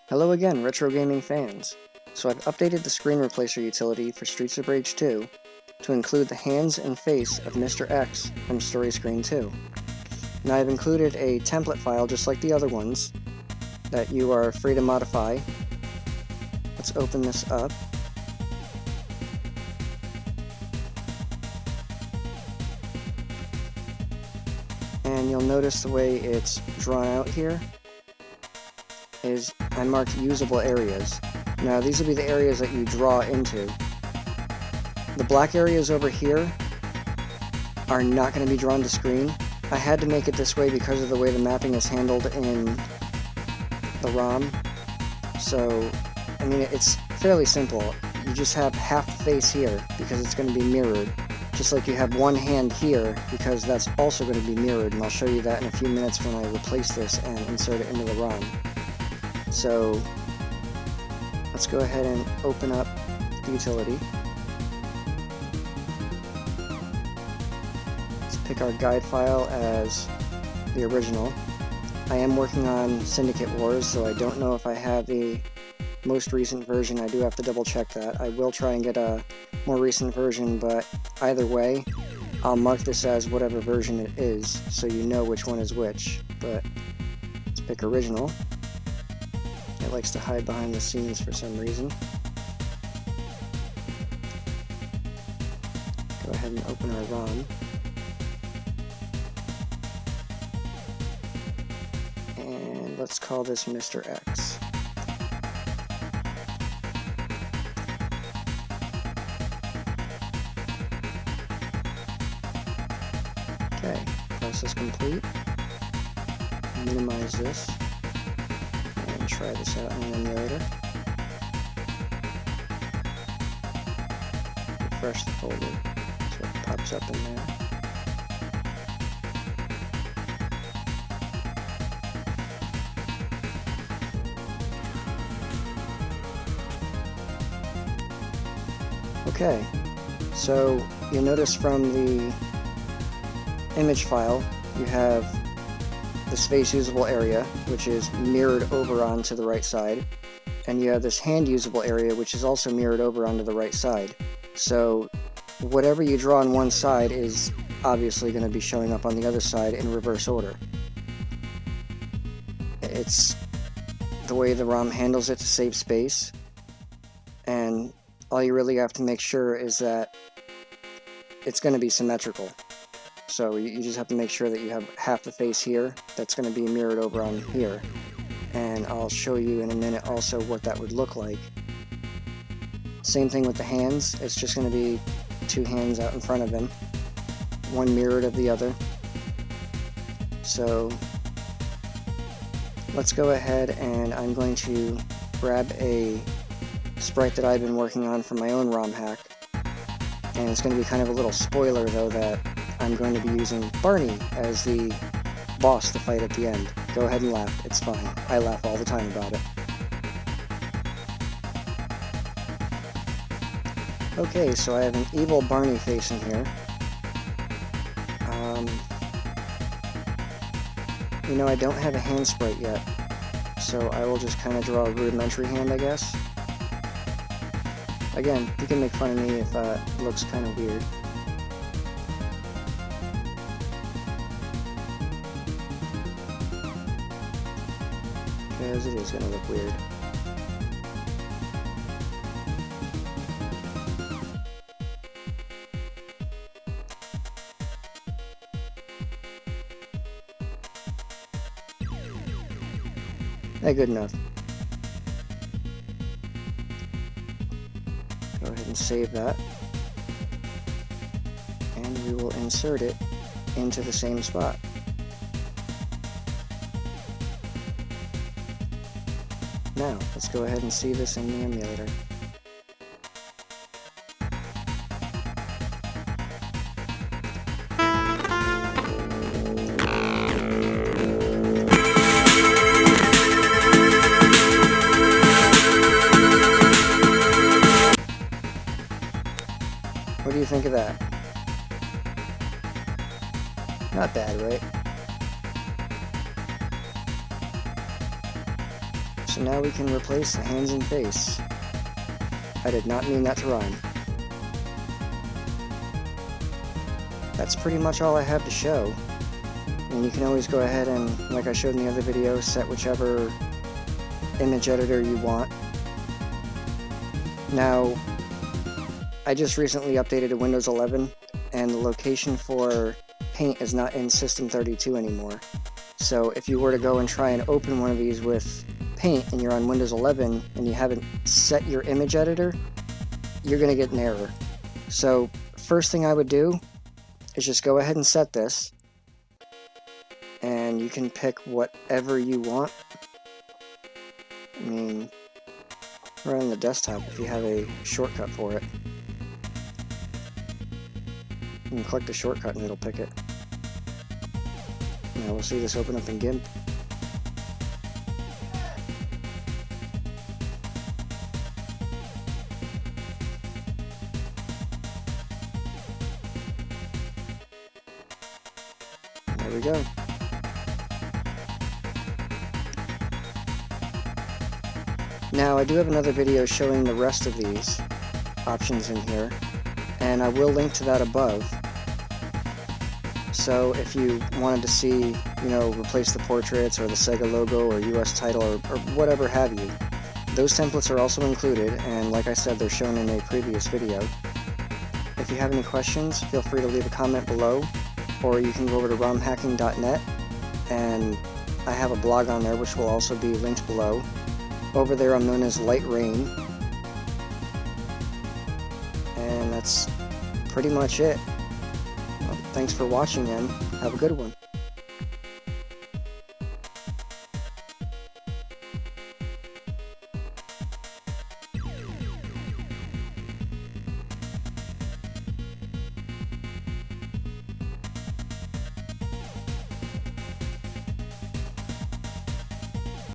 Hello again, retro gaming fans. So I've updated the Screen Replacer utility for Streets of Rage 2 to include the hands and face of Mr. X from Story Screen 2. Now I've included a template file just like the other ones that you are free to modify. Let's open this up. And you'll notice the way it's drawn out here is I marked usable areas. Now these will be the areas that you draw into. The black areas over here are not going to be drawn to screen. I had to make it this way because of the way the mapping is handled in the ROM. So, I mean, it's fairly simple. You just have half the face here because it's going to be mirrored. Just like you have one hand here because that's also going to be mirrored, and I'll show you that in a few minutes when I replace this and insert it into the ROM. So let's go ahead and open up the utility. Let's pick our guide file as the original. I am working on Syndicate Wars, so I don't know if I have the most recent version. I do have to double check that. I will try and get a more recent version, but either way, I'll mark this as whatever version it is, so you know which one is which. But let's pick original. It likes to hide behind the scenes for some reason. Go ahead and open our ROM. And let's call this Mr. X. Okay, process complete. Minimize this. And try this out in an emulator. Refresh the folder so it pops up in there. Okay, so you'll notice from the image file you have the space usable area, which is mirrored over onto the right side, and you have this hand usable area, which is also mirrored over onto the right side. So whatever you draw on one side is obviously going to be showing up on the other side in reverse order. It's the way the ROM handles it to save space, and all you really have to make sure is that it's going to be symmetrical. So you just have to make sure that you have half the face here that's going to be mirrored over on here. And I'll show you in a minute also what that would look like. Same thing with the hands. It's just going to be two hands out in front of him, one mirrored of the other. So let's go ahead, and I'm going to grab a sprite that I've been working on for my own ROM hack. And it's going to be kind of a little spoiler though that I'm going to be using Barney as the boss to fight at the end. Go ahead and laugh, it's fine. I laugh all the time about it. Okay, so I have an evil Barney face in here. You know, I don't have a hand sprite yet, so I will just kind of draw a rudimentary hand, I guess. Again, you can make fun of me if that looks kind of weird. Because it is going to look weird. Good enough. Go ahead and save that. And we will insert it into the same spot. Now, let's go ahead and see this in the emulator. What do you think of that? Not bad, right? So now we can replace the hands and face. I did not mean that to rhyme. That's pretty much all I have to show. And you can always go ahead and, like I showed in the other video, set whichever image editor you want. Now, I just recently updated to Windows 11, and the location for Paint is not in System32 anymore. So if you were to go and try and open one of these with Paint and you're on Windows 11 and you haven't set your image editor, you're going to get an error. So first thing I would do is just go ahead and set this, and you can pick whatever you want. I mean, right on the desktop if you have a shortcut for it. You can click the shortcut and it'll pick it. Now we'll see this open up in GIMP. There we go. Now, I do have another video showing the rest of these options in here, and I will link to that above. So if you wanted to see, replace the portraits or the SEGA logo or US title or whatever have you, those templates are also included, and like I said, they're shown in a previous video. If you have any questions, feel free to leave a comment below, or you can go over to romhacking.net, and I have a blog on there which will also be linked below. Over there I'm known as Light Rain, and that's pretty much it. Well, thanks for watching and have a good one.